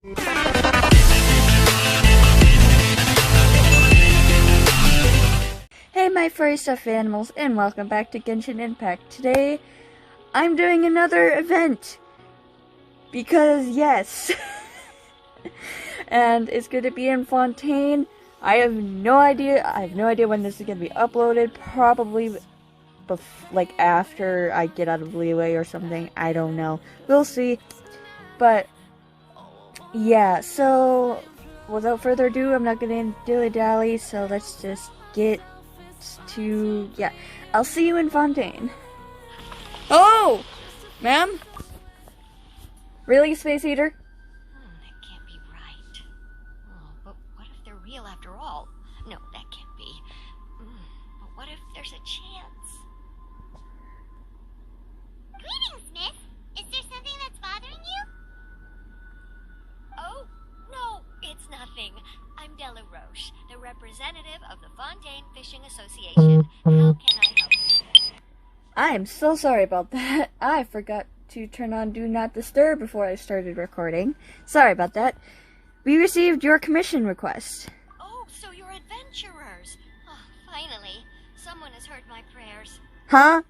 Hey my furry stuffed animals, and welcome back to Genshin Impact. Today, I'm doing another event. Because yes. And it's going to be in Fontaine. I have no idea when this is going to be uploaded. Probably like after I get out of leeway or something. I don't know. We'll see. But yeah, so without further ado, I'm not going to dilly-dally, so let's just get to, yeah. I'll see you in Fontaine. Oh! Ma'am? Really, Space Eater? That can't be right. Oh, but what if they're real after all? No, that can't be. But what if there's a chance? Greetings, miss. Is there something that's bothering you? Oh, no, it's nothing. I'm Della Roche, the representative of the Fontaine Fishing Association. How can I help you? I am so sorry about that. I forgot to turn on Do Not Disturb before I started recording. Sorry about that. We received your commission request. Oh, so you're adventurers. Oh, finally. Someone has heard my prayers. Huh?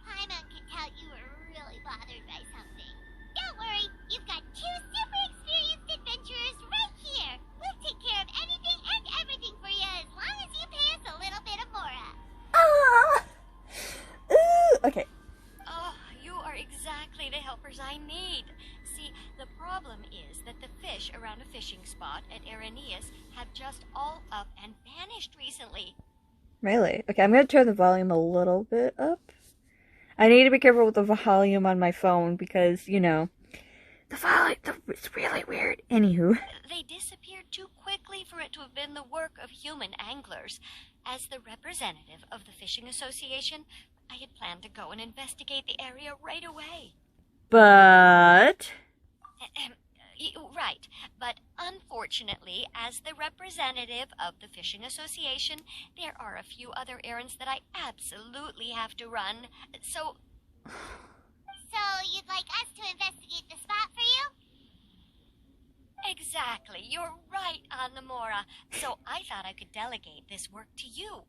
Paimon can tell you were really bothered by something. Don't worry, you've got two super experienced adventurers right here. We'll take care of anything and everything for you as long as you pay us a little bit of mora. Ah! Okay. Oh, you are exactly the helpers I need. See, the problem is that the fish around a fishing spot at Araneus have just all up and vanished recently. Really? Okay, I'm gonna turn the volume a little bit up. I need to be careful with the volume on my phone because, you know, the volume, it's really weird. Anywho. They disappeared too quickly for it to have been the work of human anglers. As the representative of the Fishing Association, I had planned to go and investigate the area right away. But Right, but unfortunately, as the representative of the Fishing Association, there are a few other errands that I absolutely have to run. So you'd like us to investigate the spot for you? exactly, you're right, Anamora. So I thought I could delegate this work to you.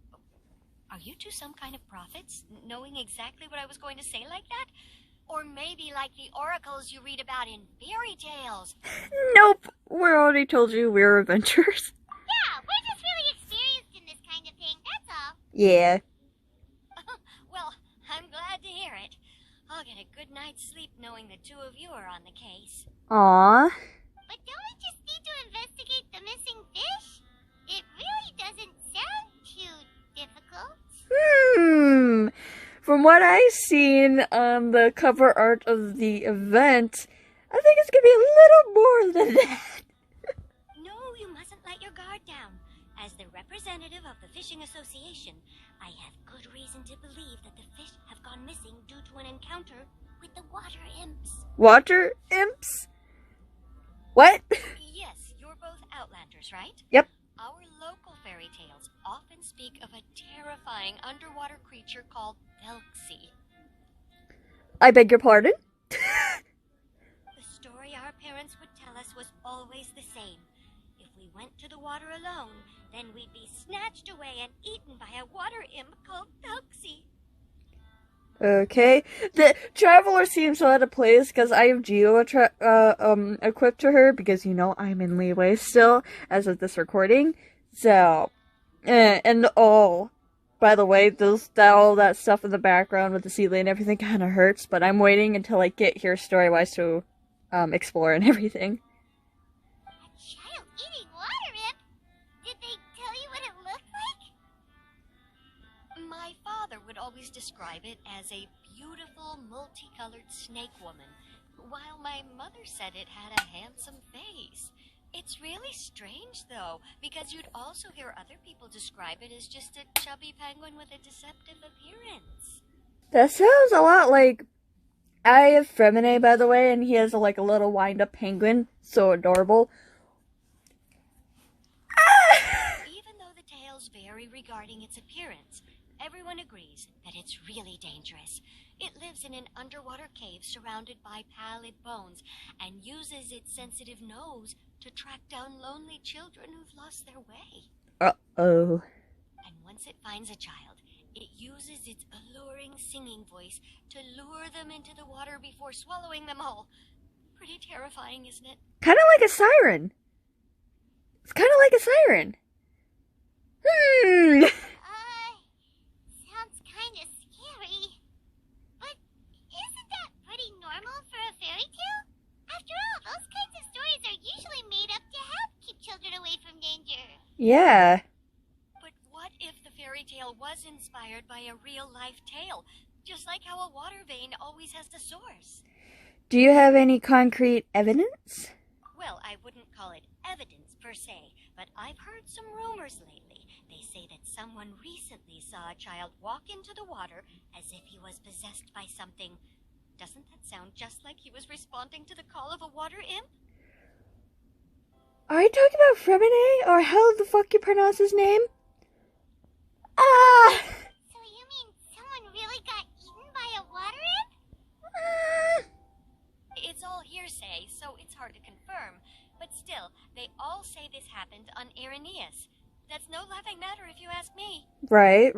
Are you two some kind of prophets, knowing exactly what I was going to say like that? Or maybe like the oracles you read about in fairy tales? nope, we already told you we're adventurers. Yeah, we're just really experienced in this kind of thing, that's all. Yeah. Well, I'm glad to hear it. I'll get a good night's sleep knowing the two of you are on the case. Aww. But don't we just need to investigate the missing fish? It really doesn't sound too difficult. From what I've seen on the cover art of the event, I think it's gonna be a little more than that. No, you mustn't let your guard down. As the representative of the Fishing Association, I have good reason to believe that the fish have gone missing due to an encounter with the water imps. Water imps? What? Yes, you're both Outlanders, right? Yep. Our local fairy tales often speak of a terrifying underwater creature called Thelxie. I beg your pardon? The story our parents would tell us was always the same. If we went to the water alone, then we'd be snatched away and eaten by a water imp called Thelxie. Okay. The Traveler seems out of place because I have Geo equipped to her because, you know, I'm in leeway still as of this recording. So, and oh, by the way, all that stuff in the background with the sea and everything kind of hurts, but I'm waiting until I get here story-wise to explore and everything. A child-eating water imp? Did they tell you what it looked like? My father would always describe it as a beautiful, multicolored snake woman, while my mother said it had a handsome face. It's really strange, though, because you'd also hear other people describe it as just a chubby penguin with a deceptive appearance. That sounds a lot like... I have Femine, by the way, and he has a little wind-up penguin. So adorable. Even though the tales vary regarding its appearance, everyone agrees that it's really dangerous. It lives in an underwater cave surrounded by pallid bones and uses its sensitive nose to track down lonely children who've lost their way. Uh-oh. And once it finds a child, it uses its alluring singing voice to lure them into the water before swallowing them all. Pretty terrifying, isn't it? Kind of like a siren. It's kind of like a siren. Sounds kind of scary. But isn't that pretty normal for a fairy tale? After all, those kinds of stories are usually made up to help keep children away from danger. Yeah. But what if the fairy tale was inspired by a real-life tale? Just like how a water vein always has the source. Do you have any concrete evidence? Well, I wouldn't call it evidence per se, but I've heard some rumors lately. They say that someone recently saw a child walk into the water as if he was possessed by something. Doesn't that sound just like he was responding to the call of a water imp? Are you talking about Fremine, or how the fuck you pronounce his name? So you mean someone really got eaten by a water imp? It's all hearsay, so it's hard to confirm. But still, they all say this happened on Irenaeus. That's no laughing matter if you ask me. Right.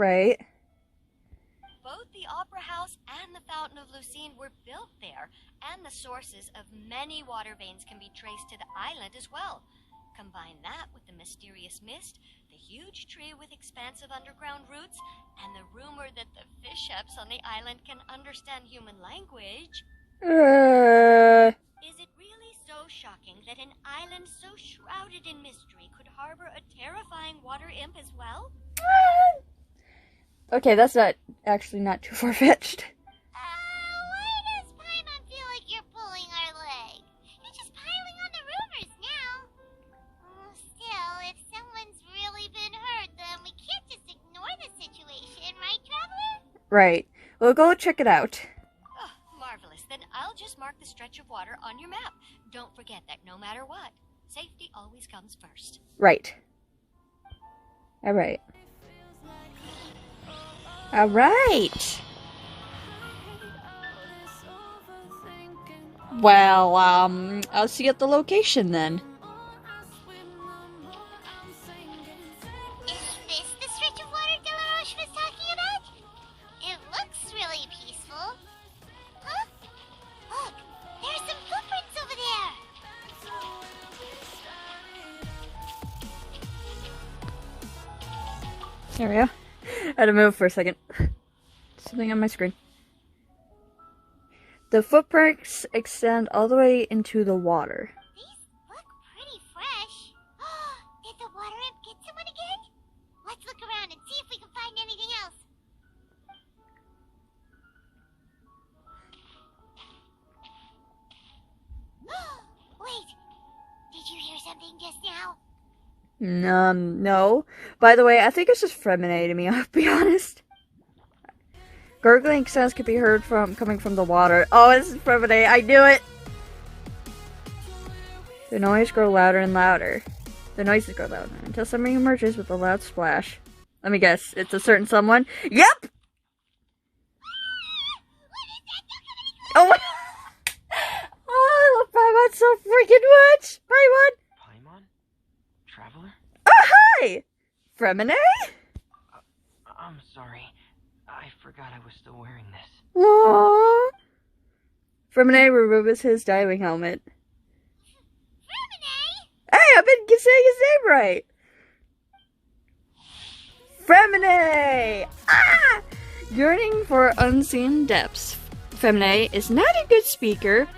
Both the Opera House and the Fountain of Lucine were built there, and the sources of many water veins can be traced to the island as well. Combine that with the mysterious mist, the huge tree with expansive underground roots, and the rumor that the fish-eps on the island can understand human language. Is it really so shocking that an island so shrouded in mystery could harbor a terrifying water imp as well? Okay, that's not too far-fetched. Why does Paimon feel like you're pulling our leg? You're just piling on the rumors now. Still, if someone's really been hurt, then we can't just ignore the situation, right, Traveler? Right. We'll go check it out. Oh, marvelous. Then I'll just mark the stretch of water on your map. Don't forget that no matter what, safety always comes first. Right. Alright. Well, I'll see you at the location then. Is this the stretch of water Delaroche was talking about? It looks really peaceful. Huh? Look, there's some footprints over there. There we go. I had to move for a second. Something on my screen. The footprints extend all the way into the water. These look pretty fresh. Did the water imp get someone again? Let's look around and see if we can find anything else. Wait, did you hear something just now? No. By the way, I think it's just Fremine to me, I'll be honest. Gurgling sounds could be heard coming from the water. Oh, this is Fremine, I knew it! The noises grow louder until something emerges with a loud splash. Let me guess, it's a certain someone? Yep! Oh my Oh, I love Paimon so freaking much! Paimon! Traveler? Oh, hi! Fremine? I'm sorry. I forgot I was still wearing this. Aww. Fremine removes his diving helmet. Fremine! Hey, I've been saying his name right! Fremine! Ah! Yearning for unseen depths. Fremine is not a good speaker,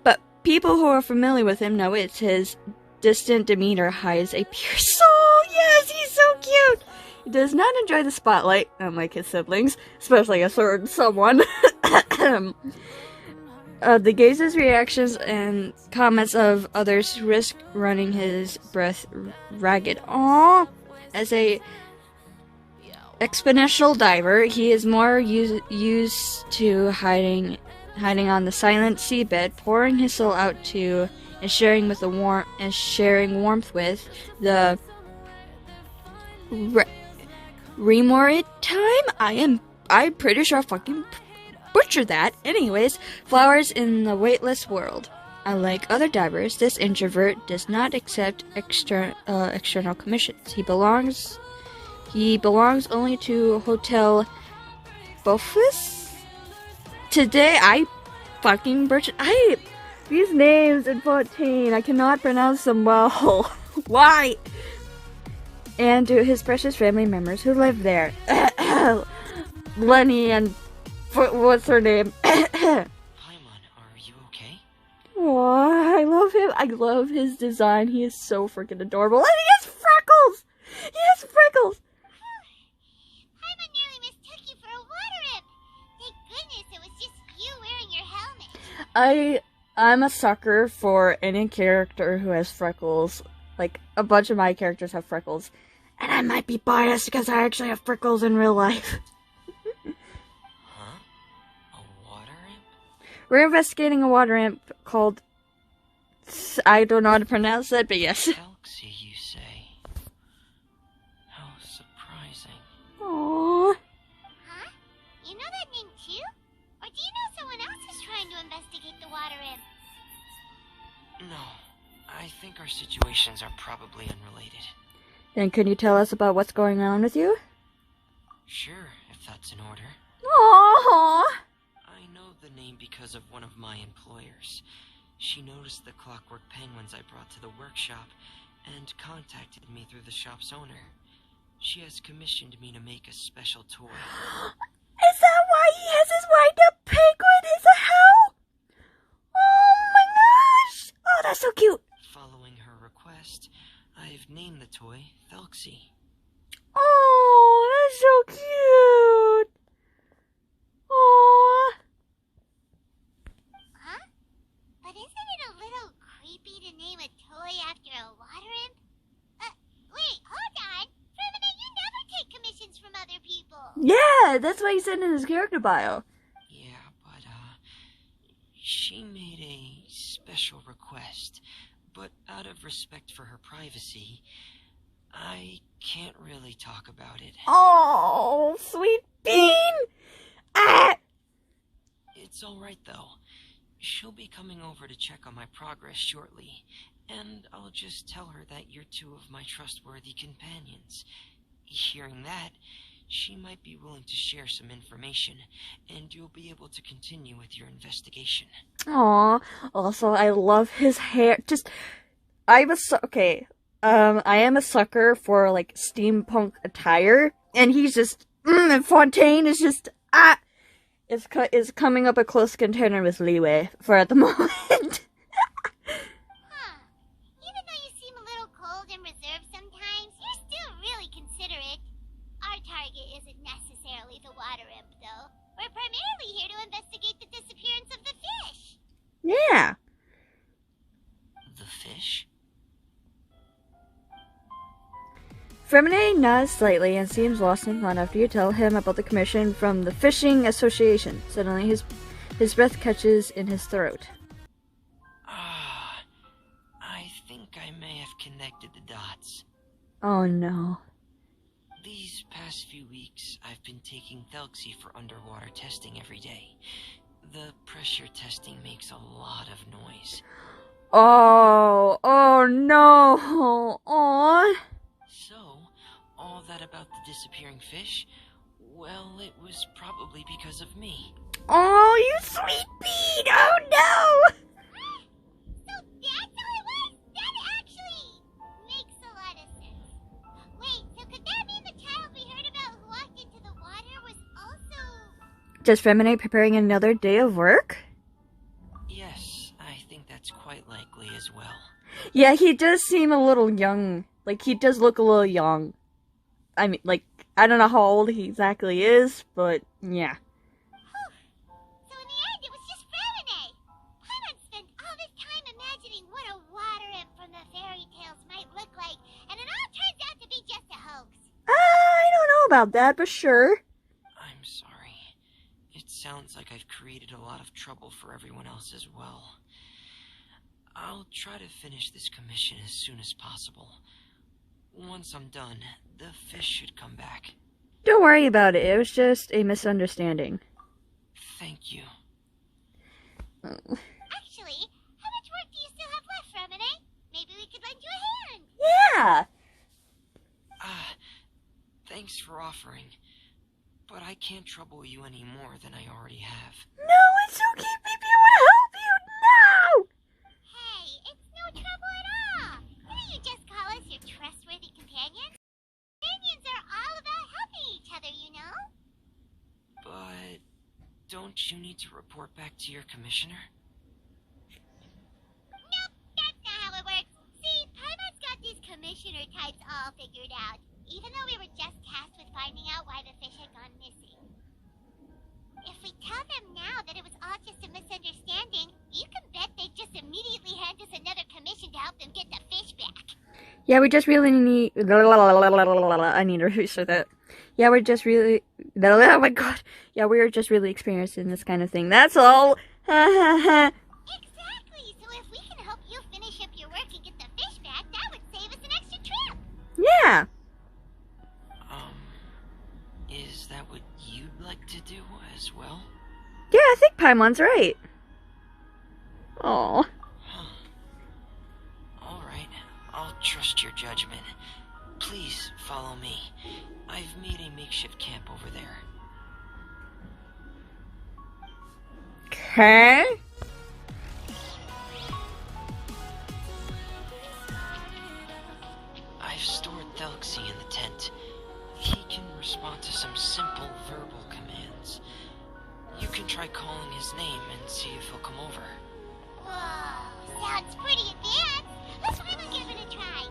but people who are familiar with him know it's his distant demeanor hides a pure soul. Yes, he's so cute. He does not enjoy the spotlight, unlike his siblings, especially a certain someone. The gazes, reactions, and comments of others risk running his breath ragged. Aww. As a exponential diver, he is more used to hiding on the silent seabed, pouring his soul out to and sharing warmth with the Remorid time. I'm pretty sure I fucking butcher that. Anyways, flowers in the weightless world. Unlike other divers, this introvert does not accept external commissions. He belongs only to Hotel Bofus. Today, I fucking butchered. These names in Fontaine, I cannot pronounce them well. Why? And to his precious family members who live there. Lenny and what's her name? Paimon, are you okay? Aw, I love him. I love his design. He is so freaking adorable. And he has freckles! He has freckles! Paimon nearly mistook you for a water imp. Thank goodness it was just you wearing your helmet. I'm a sucker for any character who has freckles. Like, a bunch of my characters have freckles. And I might be biased because I actually have freckles in real life. Huh? A water imp? We're investigating a water imp called... I don't know how to pronounce it, but yes. Thelxie, you say? How surprising. Aww. Huh? You know that name too? Or do you know someone else who's trying to investigate the water imp? No, I think our situations are probably unrelated. Then can you tell us about what's going on with you? Sure, if that's in order. Aww. I know the name because of one of my employers. She noticed the clockwork penguins I brought to the workshop and contacted me through the shop's owner. She has commissioned me to make a special toy. Is that why he has his wind-up penguin as a how? Oh my gosh! Oh, that's so cute! Following her request, I've named the toy Thelxie. Oh, that's so cute! Aww. Huh? But isn't it a little creepy to name a toy after a water imp? Wait, hold on. For a minute, you never take commissions from other people. Yeah, that's why he said in his character bio. Yeah, but, she made a special request. But out of respect for her privacy, I can't really talk about it. Oh, sweet bean! Ah! It's alright, though. She'll be coming over to check on my progress shortly, and I'll just tell her that you're two of my trustworthy companions. Hearing that, she might be willing to share some information, and you'll be able to continue with your investigation. Aw. Also, I love his hair. I am a sucker for, like, steampunk attire, and he's just, and Fontaine is just, is coming up a close contender with Leeway for at the moment. Huh. Even though you seem a little cold and reserved sometimes, you're still really considerate. Our target isn't necessarily the water imp, though. We're primarily here to investigate the disappearance of the fish. Yeah. The fish? Fremine nods slightly and seems lost in thought after you tell him about the commission from the Fishing Association. Suddenly, his breath catches in his throat. I think I may have connected the dots. Oh no. These past few weeks, I've been taking Thelxie for underwater testing every day. The pressure testing makes a lot of noise. Oh no. Aw. So, all that about the disappearing fish? Well, it was probably because of me. Oh, you sweet bean! Oh no! So that's how it was? That actually makes a lot of sense. Wait, so could that mean the child we heard about who walked into the water was also... Just Femine preparing another day of work? Yes, I think that's quite likely as well. Yeah, he does seem a little young. Like, he does look a little young. I mean, like, I don't know how old he exactly is, but yeah. So in the end, it was just Fremine. Paimon spent all this time imagining what a water imp from the fairy tales might look like, and it all turns out to be just a hoax. I don't know about that, but sure. I'm sorry. It sounds like I've created a lot of trouble for everyone else as well. I'll try to finish this commission as soon as possible. Once I'm done, the fish should come back. Don't worry about it. It was just a misunderstanding. Thank you. Actually, how much work do you still have left, Remine? Maybe we could lend you a hand. Yeah. Thanks for offering. But I can't trouble you any more than I already have. No, it's okay, baby. I want to help you. No. Hey, it's no trouble at all. Didn't you just call us your trustworthy companions? Companions are all about helping each other, you know? But don't you need to report back to your commissioner? Nope, that's not how it works. See, Paimon's got these commissioner types all figured out, even though we were just tasked with finding out why the fish had gone missing. If we tell them now that it was all just a misunderstanding, you can bet they just immediately hand us another commission to help them get the fish back. Yeah, we just really need. I need to restart that. Yeah, we're just really. Oh my god. Yeah, we're just really experienced in this kind of thing. That's all. Exactly. So if we can help you finish up your work and get the fish back, that would save us an extra trip. Yeah. Is that what you'd like to do as well? Yeah, I think Paimon's right. Aw. Alright, I'll trust your judgment. Please follow me. I've made a makeshift camp over there. Okay. I've stored Thelxie in the tent. He can respond to some simple verbal commands. You can try calling his name and see if he'll come over. Whoa, sounds pretty advanced. Let's really give it a try.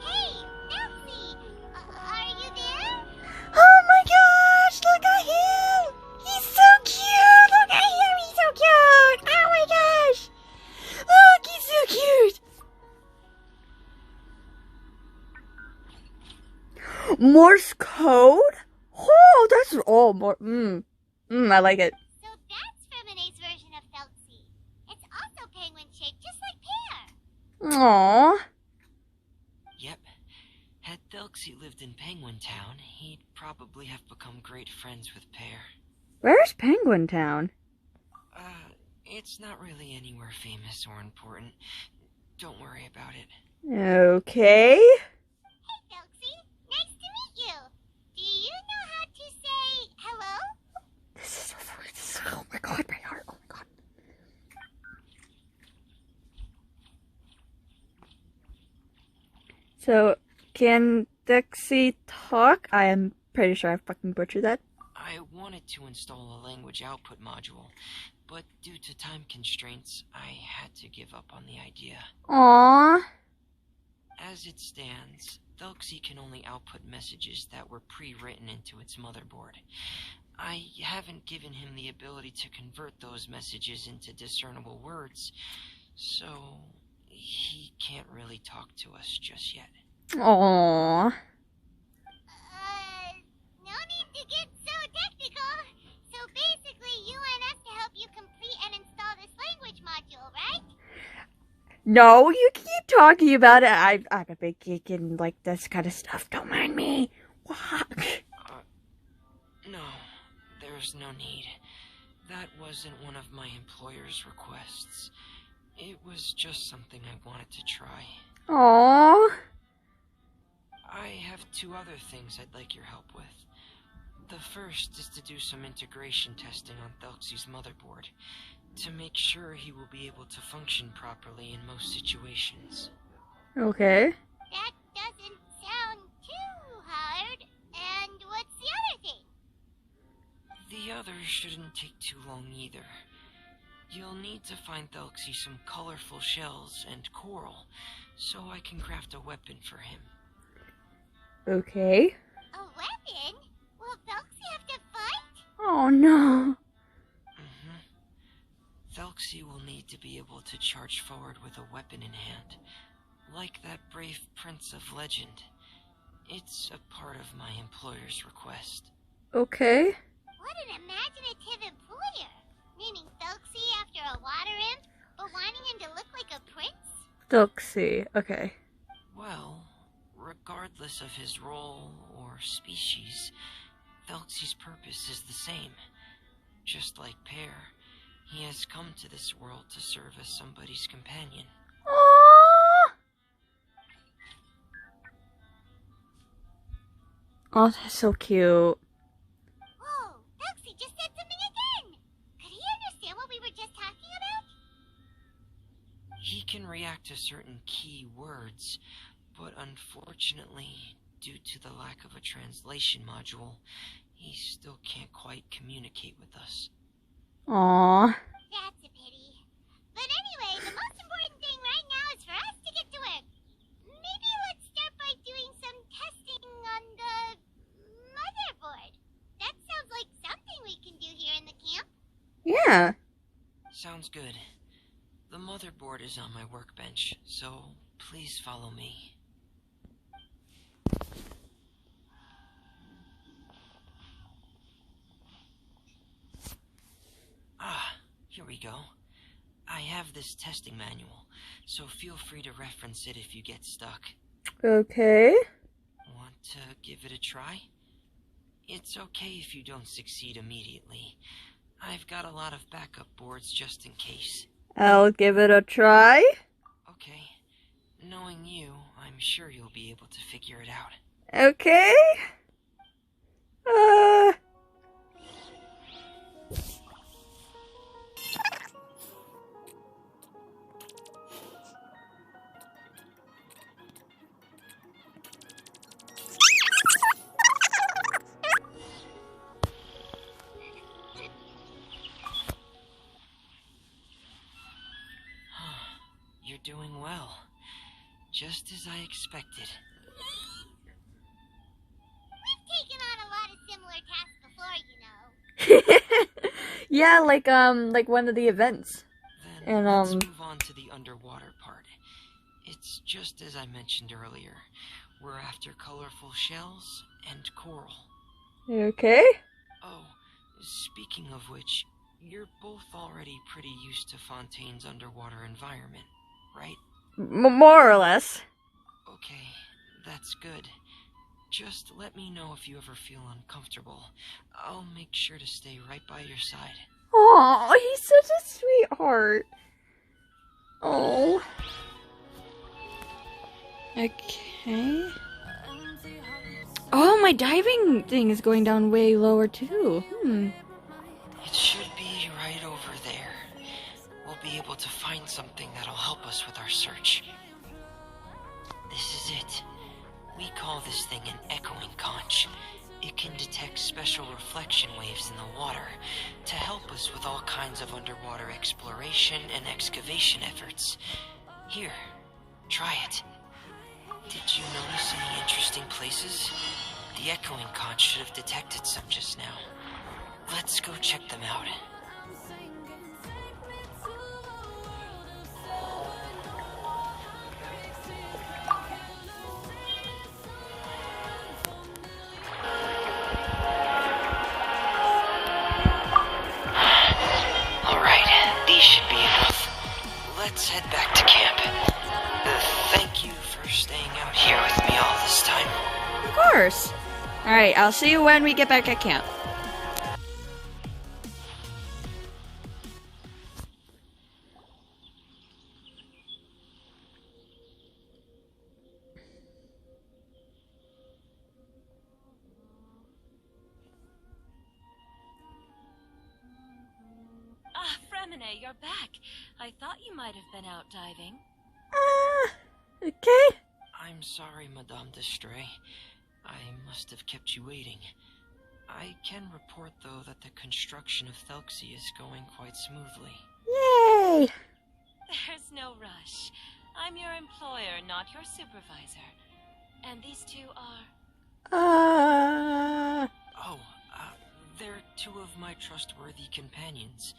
Hey, Thelxie, are you there? Oh my gosh, look at him! He's so cute! Look at him, he's so cute! Oh my gosh! Look, he's so cute! Morse code? Oh, that's all more. I like it. So that's Femine's version of Thelxie. It's also penguin-shaped, just like Pear. Aww. Yep. Had Thelxie lived in Penguin Town, he'd probably have become great friends with Pear. Where's Penguin Town? It's not really anywhere famous or important. Don't worry about it. Okay. Hey, Thelxie, nice to meet you. Do you know how to say hello? This is so, oh my god, my heart, oh my god. So, can Thelxie talk? I am pretty sure I fucking butchered that. I wanted to install a language output module, but due to time constraints, I had to give up on the idea. Aww. As it stands, Thelxie can only output messages that were pre-written into its motherboard. I haven't given him the ability to convert those messages into discernible words, so he can't really talk to us just yet. Aww. No need to get so technical. So basically, you want us to help you complete and install this language module, right? No, you keep talking about it. I'm a big geek in like this kind of stuff. Don't mind me. What? No, there's no need. That wasn't one of my employer's requests. It was just something I wanted to try. Aww. I have two other things I'd like your help with. The first is to do some integration testing on Thelxie's motherboard, to make sure he will be able to function properly in most situations. Okay. That doesn't sound too hard. And what's the other thing? The other shouldn't take too long either. You'll need to find Thelxie some colorful shells and coral, so I can craft a weapon for him. Okay. A weapon? Will Thelxie have to fight? Oh no. Thelxie will need to be able to charge forward with a weapon in hand, like that brave prince of legend. It's a part of my employer's request. Okay. What an imaginative employer. Naming Thelxie after a water imp, but wanting him to look like a prince? Thelxie. Okay. Well, regardless of his role or species, Thelxie's purpose is the same. Just like Pear, he has come to this world to serve as somebody's companion. Aww. Oh, that's so cute. Whoa, Thelxie just said something again! Could he understand what we were just talking about? He can react to certain key words, but unfortunately, due to the lack of a translation module, he still can't quite communicate with us. Aww. That's a pity. But anyway, the most important thing right now is for us to get to work. Maybe let's start by doing some testing on the motherboard. That sounds like something we can do here in the camp. Yeah. Sounds good. The motherboard is on my workbench, so please follow me. Ah, here we go. I have this testing manual, so feel free to reference it if you get stuck. Okay. Want to give it a try? It's okay if you don't succeed immediately. I've got a lot of backup boards just in case. I'll give it a try. Okay. Knowing you, I'm sure you'll be able to figure it out. Okay. You're doing well. Just as I expected. We've taken on a lot of similar tasks before, you know. Yeah, like one of the events. Then And, let's move on to the underwater part. It's just as I mentioned earlier. We're after colorful shells and coral. Okay. Oh, speaking of which, you're both already pretty used to Fontaine's underwater environment, right? More or less. Okay, that's good. Just let me know if you ever feel uncomfortable. I'll make sure to stay right by your side. Oh, he's such a sweetheart. Oh. Okay. Oh, my diving thing is going down way lower too. It should be right over there. We'll be able to find something that'll help us with our search. This is it. We call this thing an echoing conch. It can detect special reflection waves in the water to help us with all kinds of underwater exploration and excavation efforts. Here, try it. Did you notice any interesting places? The echoing conch should have detected some just now. Let's go check them out. Should be enough. Let's head back to camp. Thank you for staying out here with me all this time. Of course. Alright, I'll see you when we get back at camp. You're back. I thought you might have been out diving. Okay. I'm sorry, Madame Destray. I must have kept you waiting. I can report, though, that the construction of Thelxie is going quite smoothly. Yay! There's no rush. I'm your employer, not your supervisor. And these two are... They're two of my trustworthy companions.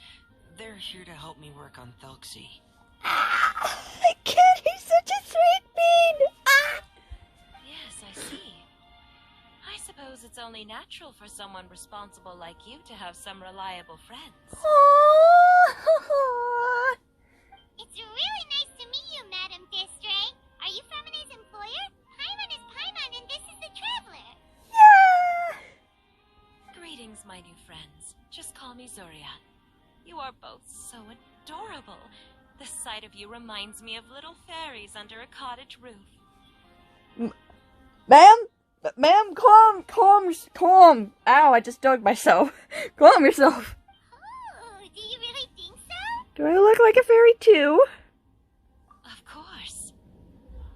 They're here to help me work on Thelxie. I can't, he's such a sweet bean! Yes, I see. I suppose it's only natural for someone responsible like you to have some reliable friends. Aww. It's really nice to meet you, Madame Destray. Are you Femine's employer? Paimon is Paimon, and this is the Traveler. Yeah! Greetings, my new friends. Just call me Surya. You are both so adorable. The sight of you reminds me of little fairies under a cottage roof. Ma'am, calm. Ow, I just dug myself. Calm yourself. Oh, do you really think so? Do I look like a fairy too? Of course.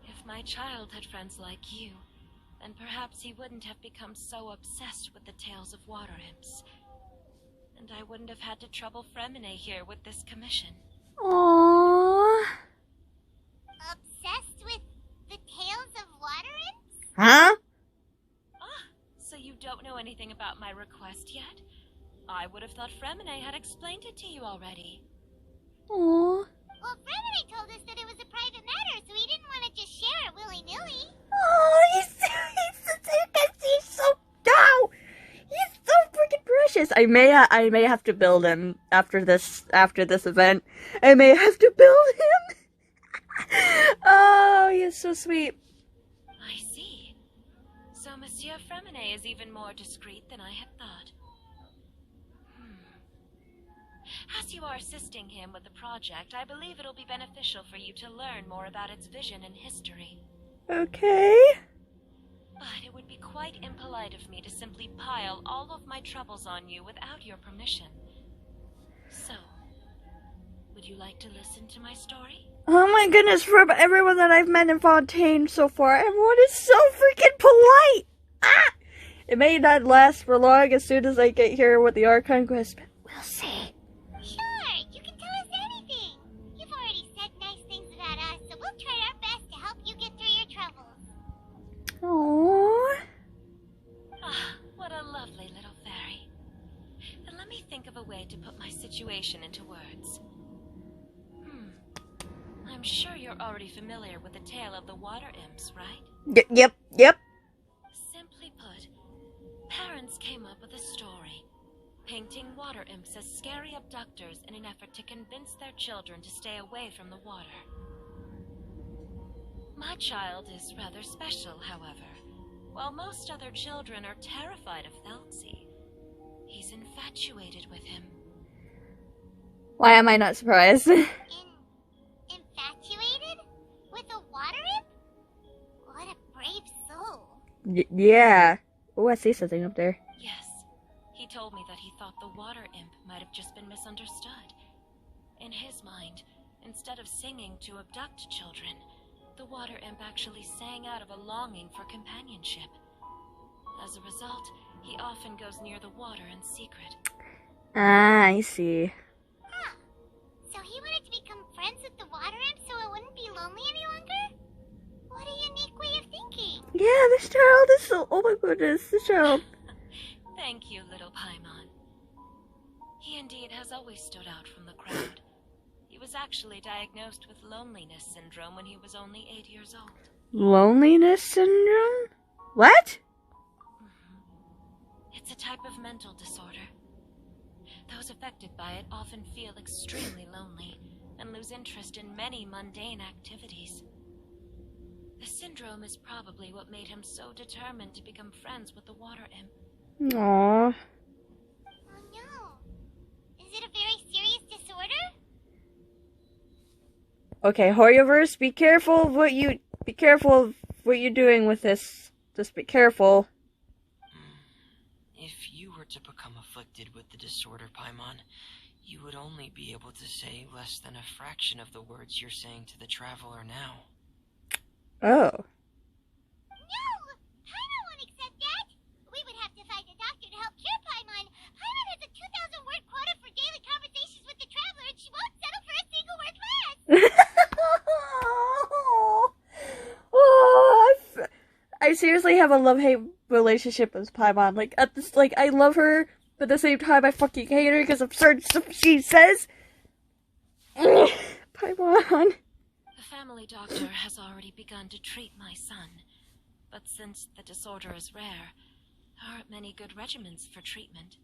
If my child had friends like you, then perhaps he wouldn't have become so obsessed with the tales of water imps. And I wouldn't have had to trouble Fremine here with this commission. Aww. Obsessed with the tales of water imps? Huh? So you don't know anything about my request yet? I would have thought Fremine had explained it to you already. Aww. Well, Fremine told us that it was a private matter, so he didn't want to just share it willy-nilly. Oh, he's so no. He's so freaking precious. I may have to build him after this event. I may have to build him. Oh, he is so sweet. I see. So Monsieur Fremine is even more discreet than I had thought. As you are assisting him with the project, I believe it'll be beneficial for you to learn more about its vision and history. Okay. But it would be quite impolite of me to simply pile all of my troubles on you without your permission. So, would you like to listen to my story? Oh my goodness, from everyone that I've met in Fontaine so far, everyone is so freaking polite! Ah! It may not last for long as soon as I get here with the Archon quest, but we'll see. Sure, you can tell us anything. You've already said nice things about us, so we'll try our best to help you get through your troubles. Aww. Ah, what a lovely little fairy. Then let me think of a way to put my situation into words. I'm sure you're already familiar with the tale of the water imps, right? Yep. Simply put, parents came up with a story, painting water imps as scary abductors in an effort to convince their children to stay away from the water. My child is rather special, however. While most other children are terrified of Thelxie, he's infatuated with him. Why am I not surprised? Infatuated? With a water imp? What a brave soul. Yeah. Oh, I see something up there. Yes, he told me that he thought the water imp might have just been misunderstood. In his mind, instead of singing to abduct children, the water imp actually sang out of a longing for companionship. As a result, he often goes near the water in secret. Ah, I see. Huh. So he wanted to become friends with the water imp so it wouldn't be lonely any longer? What a unique way of thinking. Yeah, this child is so... Oh my goodness, this child. Thank you, little Paimon. He indeed has always stood out from the crowd. He was actually diagnosed with loneliness syndrome when he was only 8 years old. Loneliness syndrome? What? It's a type of mental disorder. Those affected by it often feel extremely lonely and lose interest in many mundane activities. The syndrome is probably what made him so determined to become friends with the water imp. Aww. Oh no. Is it a very serious disorder? Okay, Horyoverse, be careful of what you're doing with this. Just be careful. If you were to become afflicted with the disorder, Paimon, you would only be able to say less than a fraction of the words you're saying to the traveler now. Oh. No! Paimon won't accept that! We would have to find a doctor to help cure Paimon. Paimon has a 2,000-word quota for daily conversations with the traveler, and she won't settle for a single word less! I seriously have a love-hate relationship with Paimon. I love her, but at the same time, I fucking hate her because of certain stuff she says. Paimon. The family doctor has already begun to treat my son, but since the disorder is rare, there aren't many good regimens for treatment.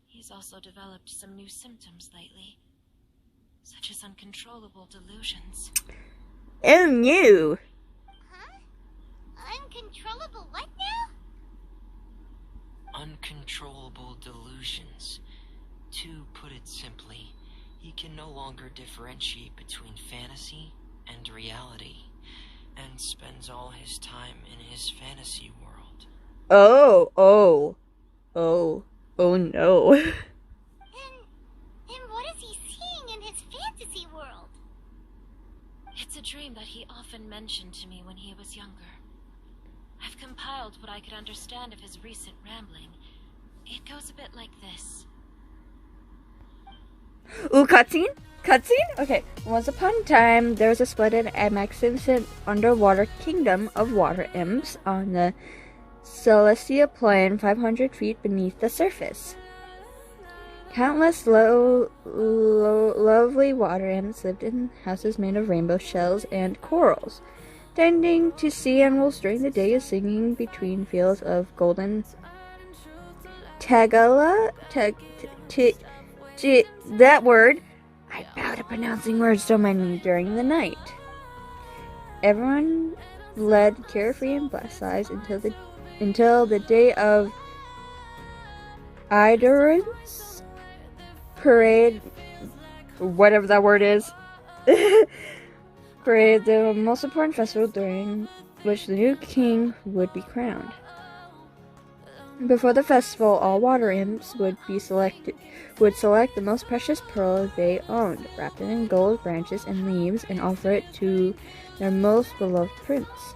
He's also developed some new symptoms lately, such as uncontrollable delusions. Oh no. Huh? Uncontrollable what now? Uncontrollable delusions. To put it simply, he can no longer differentiate between fantasy and reality, and spends all his time in his fantasy world. Oh no. And what is he seeing in his fantasy world? It's a dream that he often mentioned to me when he was younger. I've compiled what I could understand of his recent rambling. It goes a bit like this. Ooh, cutscene? Cutscene? Okay. Once upon a time, there was a splendid and magnificent underwater kingdom of water imps on the Thelxie plain 500 feet beneath the surface. Countless lovely water imps lived in houses made of rainbow shells and corals, tending to sea animals during the day and singing between fields of golden tagala. That word. I'm bad at pronouncing words, don't mind me, during the night. Everyone led carefree and blessed lives until the day of Idorance parade, whatever that word is. Parade, the most important festival during which the new king would be crowned. Before the festival, all water imps would select the most precious pearl they owned, wrap it in gold branches and leaves, and offer it to their most beloved prince.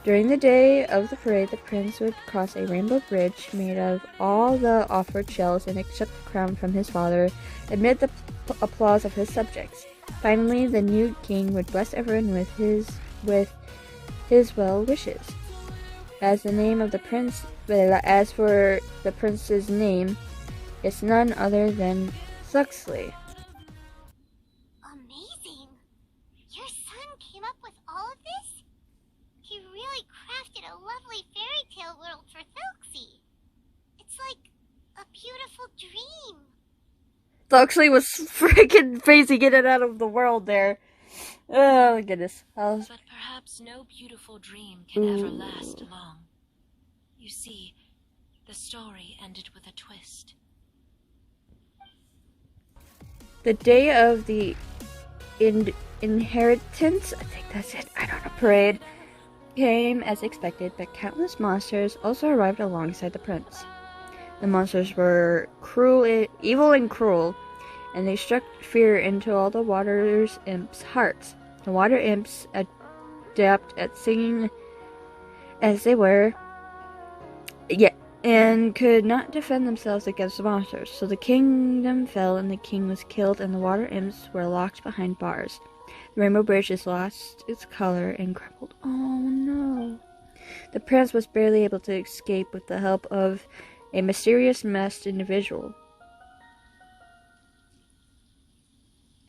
During the day of the parade, the prince would cross a rainbow bridge made of all the offered shells and accept the crown from his father amid the applause of his subjects. Finally, the new king would bless everyone with his well wishes. As for the prince's name, it's none other than Thelxie. Amazing! Your son came up with all of this? He really crafted a lovely fairy tale world for Thelxie. It's like a beautiful dream. Thelxie was freaking phasing it out of the world there. Oh my goodness. But perhaps no beautiful dream can ever last long. You see, the story ended with a twist. The day of the inheritance, I think that's it, I don't know, parade, came as expected, but countless monsters also arrived alongside the prince. The monsters were evil and cruel, and they struck fear into all the water imps' hearts. The water imps, adept at singing as they were, and could not defend themselves against the monsters. So the kingdom fell, and the king was killed, and the water imps were locked behind bars. The rainbow bridge lost its color and crumbled. Oh no! The prince was barely able to escape with the help of a mysterious masked individual.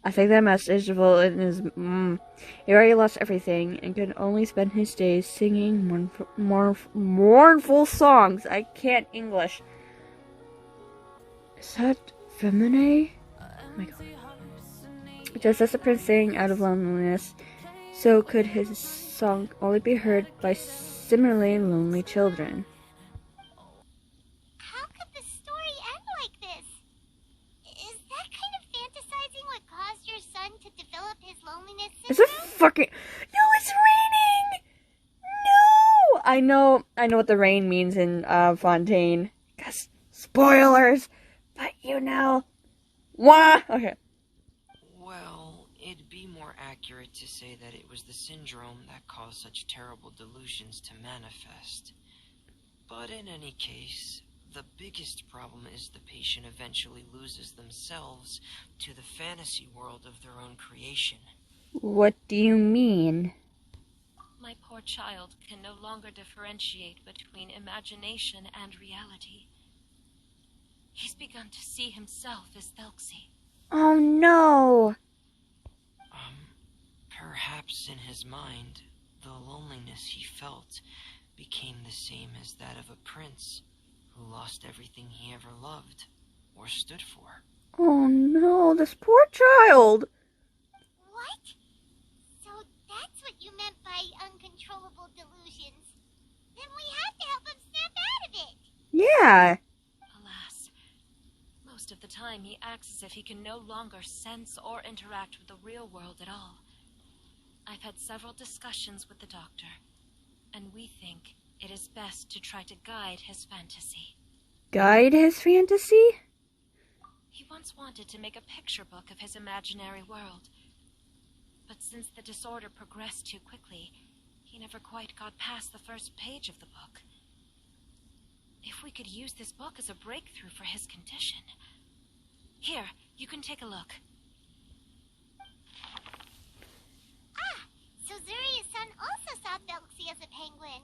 I think that masked individual is he already lost everything and could only spend his days singing mournful songs. I can't English. Is that feminine? Oh my god. Just as the prince sang out of loneliness, so could his song only be heard by similarly lonely children. How could the story end like this? Is that kind of fantasizing what caused your son to develop his loneliness Is it syndrome? fucking... No, it's raining! No! I know what the rain means in Fontaine. Cause spoilers! But you know... Wah! Okay. Well, it'd be more accurate to say that it was the syndrome that caused such terrible delusions to manifest. But in any case, the biggest problem is the patient eventually loses themselves to the fantasy world of their own creation. What do you mean? My poor child can no longer differentiate between imagination and reality. He's begun to see himself as Thelxie. Oh no! Perhaps in his mind, the loneliness he felt became the same as that of a prince who lost everything he ever loved or stood for. Oh no, this poor child! What? So that's what you meant by uncontrollable delusions. Then we have to help him snap out of it. Yeah. Alas, most of the time, he acts as if he can no longer sense or interact with the real world at all. I've had several discussions with the doctor, and we think it is best to try to guide his fantasy. Guide his fantasy? He once wanted to make a picture book of his imaginary world, but since the disorder progressed too quickly, he never quite got past the first page of the book. If we could use this book as a breakthrough for his condition. Here, you can take a look. Ah, so Zuria's son also saw Thelxie as a penguin.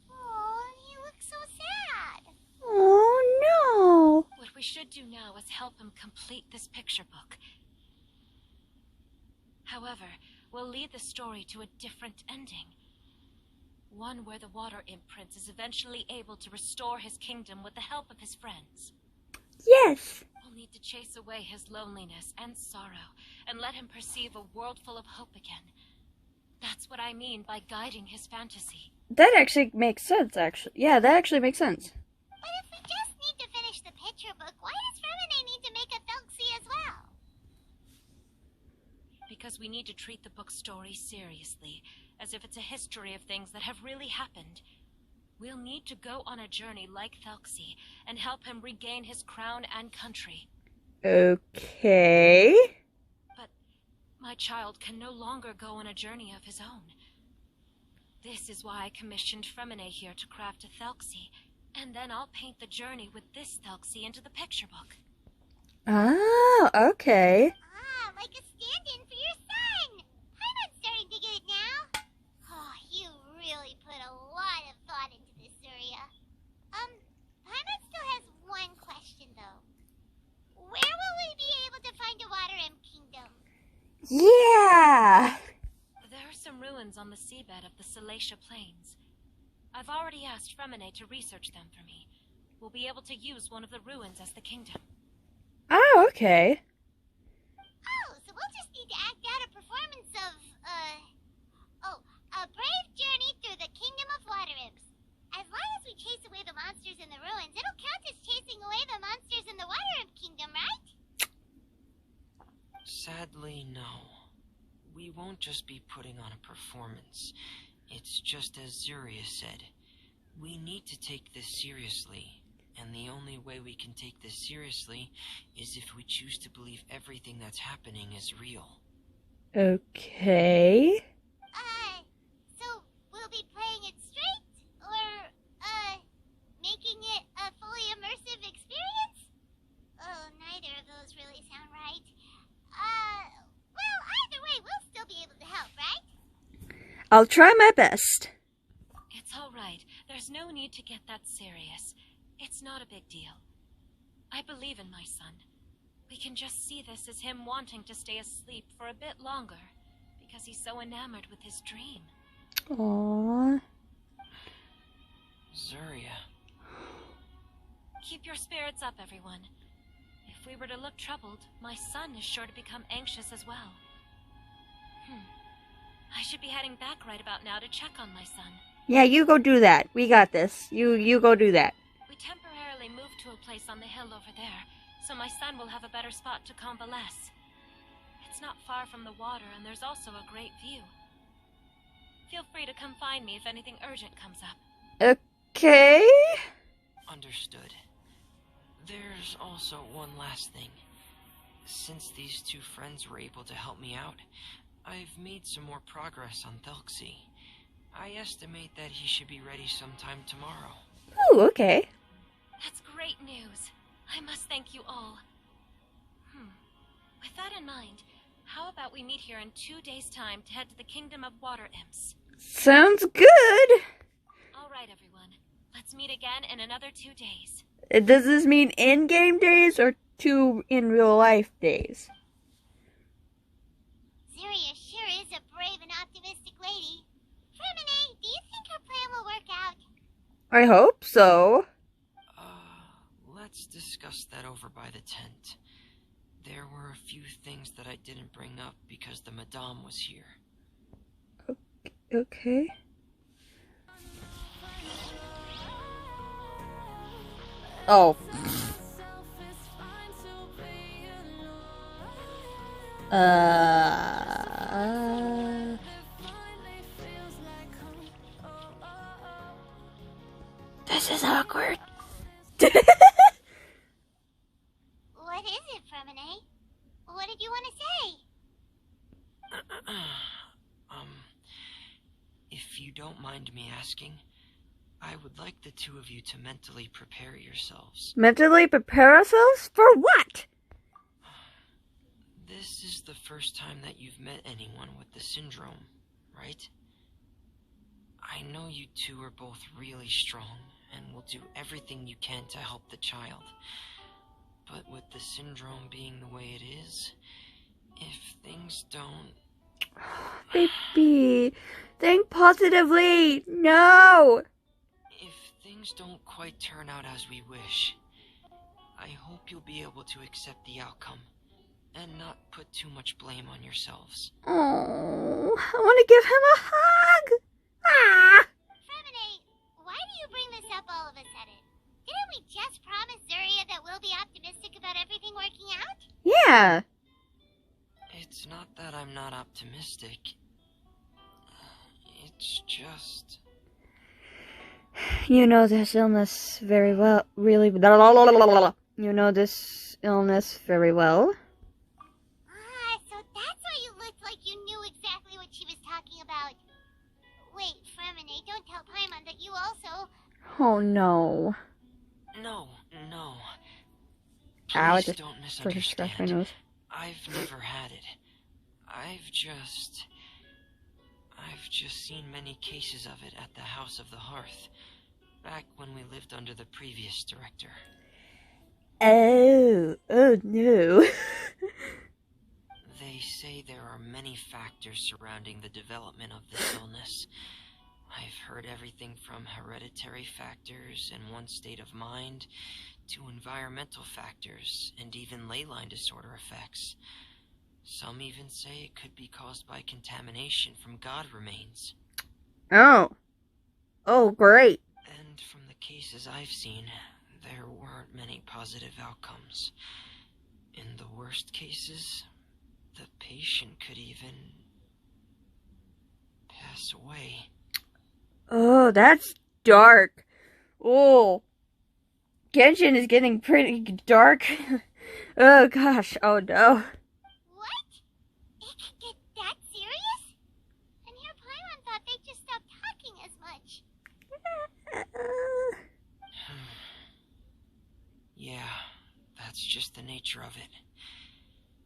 Oh, he looks so sad. Oh no! What we should do now is help him complete this picture book. However, we'll lead the story to a different ending. One where the Water Imp Prince is eventually able to restore his kingdom with the help of his friends. Yes! We'll need to chase away his loneliness and sorrow, and let him perceive a world full of hope again. That's what I mean by guiding his fantasy. That actually makes sense, actually. Yeah, that actually makes sense. But if we just need to finish the picture book, why does Remine need to make a Thelxie as well? Because we need to treat the book's story seriously, as if it's a history of things that have really happened. We'll need to go on a journey like Thelxie and help him regain his crown and country. Okay. But my child can no longer go on a journey of his own. This is why I commissioned Fremine here to craft a Thelxie, and then I'll paint the journey with this Thelxie into the picture book. Ah, okay. Ah, like a stand-in for your son. I'm starting to get it now. Oh, you really put a lot of thought into this, Zuria. Paimon still has one question, though. Where will we be able to find a Water Imp Kingdom? Yeah! There are some ruins on the seabed of the Salacia Plains. I've already asked Fremine to research them for me. We'll be able to use one of the ruins as the kingdom. Oh, okay. Oh, so we'll just need to act out a performance of, a brave journey through the Kingdom of Water Imps. As long as we chase away the monsters in the ruins, it'll count as chasing away the monsters in the Water Imp Kingdom, right? Sadly, no. We won't just be putting on a performance. It's just as Zuria said. We need to take this seriously. And the only way we can take this seriously is if we choose to believe everything that's happening is real. Okay. So we'll be playing it straight? Or, making it a fully immersive experience? Oh, neither of those really sound right. Well, either way, we'll still be able to help, right? I'll try my best. It's all right. There's no need to get that serious. It's not a big deal. I believe in my son. We can just see this as him wanting to stay asleep for a bit longer, because he's so enamored with his dream. Aww. Zuria. Keep your spirits up, everyone. If we were to look troubled, my son is sure to become anxious as well. I should be heading back right about now to check on my son. Yeah, you go do that. We got this. You go do that. We temporarily moved to a place on the hill over there, so my son will have a better spot to convalesce. It's not far from the water, and there's also a great view. Feel free to come find me if anything urgent comes up. Okay. Understood. There's also one last thing. Since these two friends were able to help me out, I've made some more progress on Thelxie. I estimate that he should be ready sometime tomorrow. Ooh, okay. That's great news. I must thank you all. With that in mind, how about we meet here in 2 days' time to head to the Kingdom of Water Imps? Sounds good. All right, everyone. Let's meet again in another 2 days. Does this mean in-game days or 2 in real life days? Zuria sure is a brave and optimistic lady. Fremine, do you think her plan will work out? I hope so. Let's discuss that over by the tent. There were a few things that I didn't bring up because the Madame was here. Okay. Oh. This is awkward. What is it, Fremine? What did you want to say? If you don't mind me asking, I would like the two of you to mentally prepare yourselves. Mentally prepare ourselves? For what? This is the first time that you've met anyone with the syndrome, right? I know you two are both really strong and will do everything you can to help the child. But with the syndrome being the way it is, if things don't... Baby, think positively. No. If things don't quite turn out as we wish, I hope you'll be able to accept the outcome and not put too much blame on yourselves. Oh, I want to give him a hug. Ah. Fremine, why do you bring this up all of a sudden? Didn't we just promise Zuria that we'll be optimistic about everything working out? Yeah. It's not that I'm not optimistic. It's just... You know this illness very well. Really. You know this illness very well. Ah, so that's why you looked like you knew exactly what she was talking about. Wait, Fremine, don't tell Paimon that you also... Oh no. No. Ow, I Please just don't freaking scratched my misunderstand. nose. I've never had it. I've just seen many cases of it at the House of the Hearth, back when we lived under the previous director. Oh no. They say there are many factors surrounding the development of this illness. I've heard everything from hereditary factors and one's state of mind, to environmental factors, and even ley line disorder effects. Some even say it could be caused by contamination from god remains. Oh. Oh, great. And from the cases I've seen, there weren't many positive outcomes. In the worst cases, the patient could even pass away. Oh, that's dark. Oh. Genshin is getting pretty dark. Oh gosh, oh no. What? It could get that serious? And here Paimon thought they just stopped talking as much. Yeah, that's just the nature of it.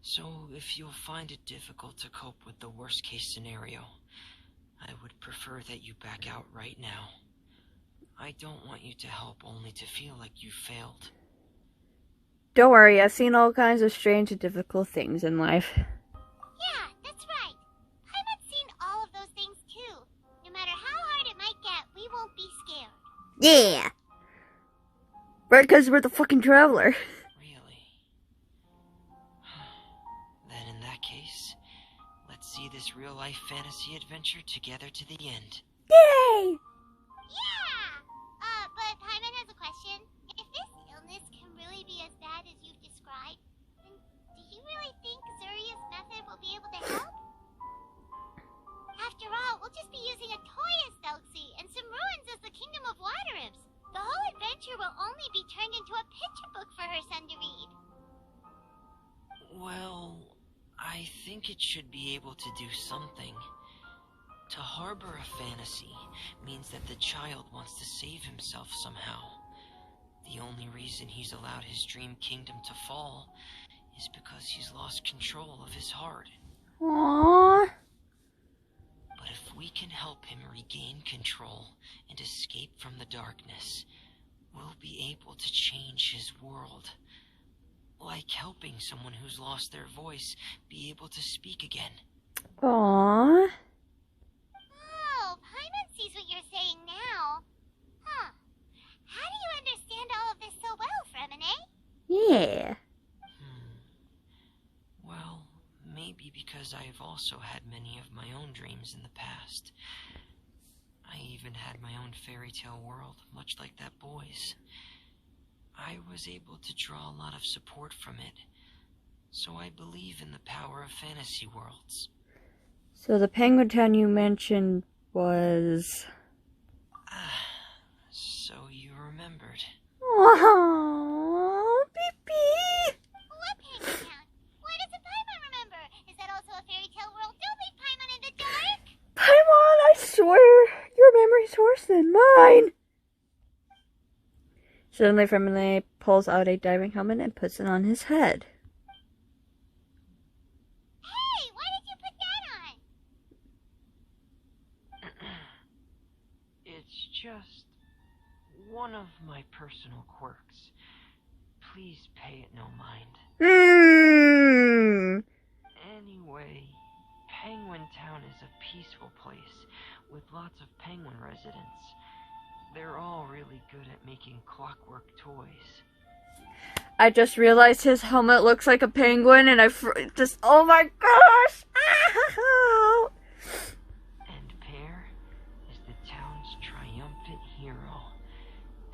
So, if you'll find it difficult to cope with the worst case scenario, I would prefer that you back out right now. I don't want you to help only to feel like you failed. Don't worry, I've seen all kinds of strange and difficult things in life. Yeah, that's right. Paimon's seen all of those things too. No matter how hard it might get, we won't be scared. Yeah! Right, because we're the fucking traveler. Really? Then in that case, let's see this real-life fantasy adventure together to the end. Yay! Yeah! But Paimon has a question. If this illness can really be as bad as you've described, then do you really think Zuria's method will be able to help? After all, we'll just be using a toy as Thelxie and some ruins as the Kingdom of Water Imps. The whole adventure will only be turned into a picture book for her son to read. Well, I think it should be able to do something. To harbor a fantasy means that the child wants to save himself somehow. The only reason he's allowed his dream kingdom to fall is because he's lost control of his heart. Aww. But if we can help him regain control and escape from the darkness, we'll be able to change his world. Like helping someone who's lost their voice be able to speak again. Aww. Oh, Paimon sees what you're saying now. Huh. How do you understand all of this so well, Fremine? Yeah. Well, maybe because I have also had many of my own dreams in the past. I even had my own fairy tale world, much like that boy's. I was able to draw a lot of support from it, so I believe in the power of fantasy worlds. So the penguin town you mentioned was... So you remembered. Oh, Pee-Pee! What penguin town? Why doesn't Paimon remember? Is that also a fairy tale world? Don't leave Paimon in the dark! Paimon, I swear, your memory's worse than mine! Suddenly, Fremine pulls out a diving helmet and puts it on his head. Hey, why did you put that on? It's just one of my personal quirks. Please pay it no mind. Anyway, Penguin Town is a peaceful place with lots of penguin residents. They're all really good at making clockwork toys. I just realized his helmet looks like a penguin, and just, oh my gosh! And Pear is the town's triumphant hero,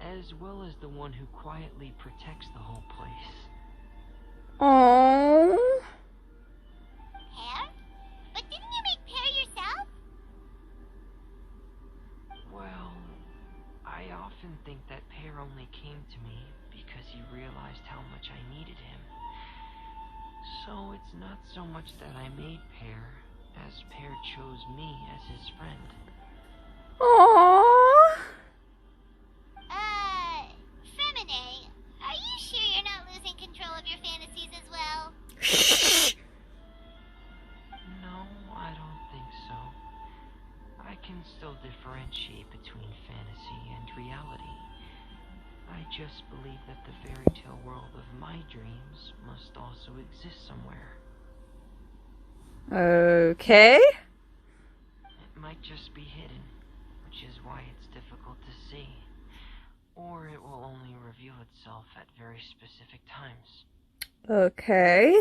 as well as the one who quietly protects the whole place. Oh. Pear? But didn't you make Pear yourself? Well, I often think that Pear only came to me because he realized how much I needed him. So it's not so much that I made Pear, as Pear chose me as his friend. Aww. Femine, are you sure you're not losing control of your fantasies as well? No, I don't think so. I can still differentiate between fantasy and reality. I just believe that the fairy tale world of my dreams must also exist somewhere. Okay. It might just be hidden, which is why it's difficult to see. Or it will only reveal itself at very specific times. Okay.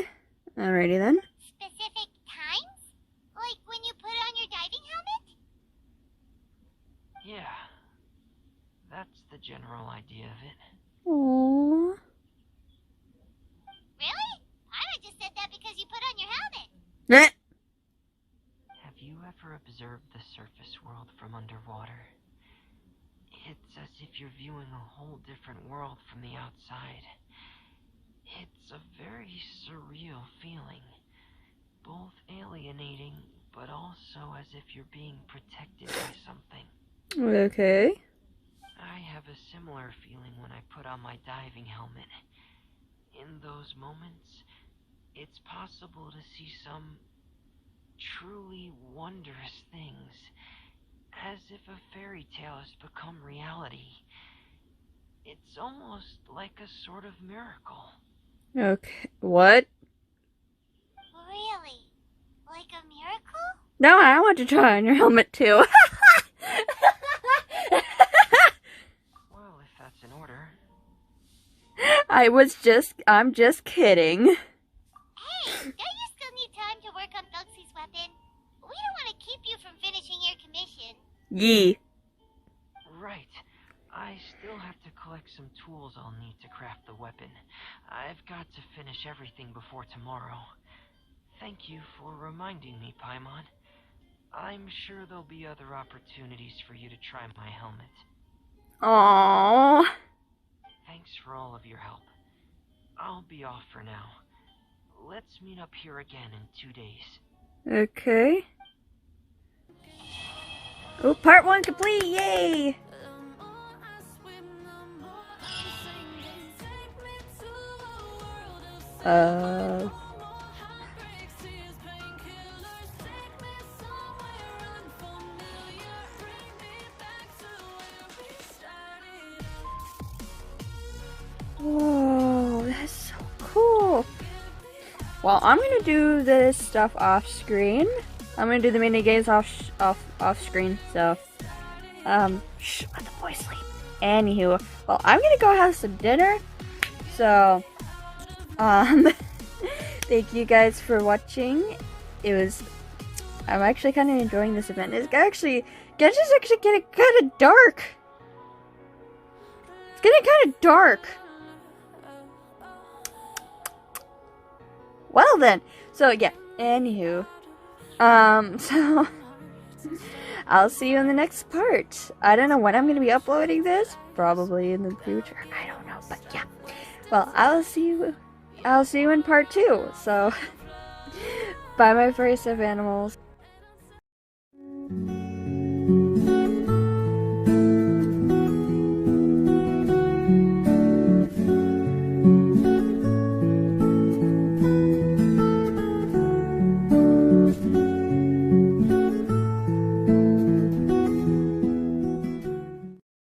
Alrighty then. Specific times? Like when you put on your diving helmet? Yeah, that's the general idea of it. Aww. Really? I just said that because you put on your helmet. Meh. Have you ever observed the surface world from underwater? It's as if you're viewing a whole different world from the outside. It's a very surreal feeling. Both alienating, but also as if you're being protected by something. Okay. I have a similar feeling when I put on my diving helmet. In those moments, it's possible to see some truly wondrous things, as if a fairy tale has become reality. It's almost like a sort of miracle. Okay. What? Really? Like a miracle? No, I want to try on your helmet too. Well, if that's in order. I'm just kidding. Hey, don't you still need time to work on Thelxie's weapon? We don't want to keep you from finishing your commission. Yee. Right. I still have to collect some tools I'll need to craft the weapon. I've got to finish everything before tomorrow. Thank you for reminding me, Paimon. I'm sure there'll be other opportunities for you to try my helmet. Aww. Thanks for all of your help. I'll be off for now. Let's meet up here again in 2 days. Okay. Oh, part 1 complete! Yay! Whoa, that's so cool. Well, I'm gonna do this stuff off screen. I'm gonna do the mini games off screen. So, shh, let the boy sleep. Anywho, well, I'm gonna go have some dinner. So, thank you guys for watching. I'm actually kind of enjoying this event. Genshin's actually getting kind of dark. It's getting kind of dark. Well then, so yeah, anywho, so I'll see you in the next part. I don't know when I'm gonna be uploading this, probably in the future, I don't know, but yeah. Well, I'll see you in part 2, so bye my furry stuffed animals.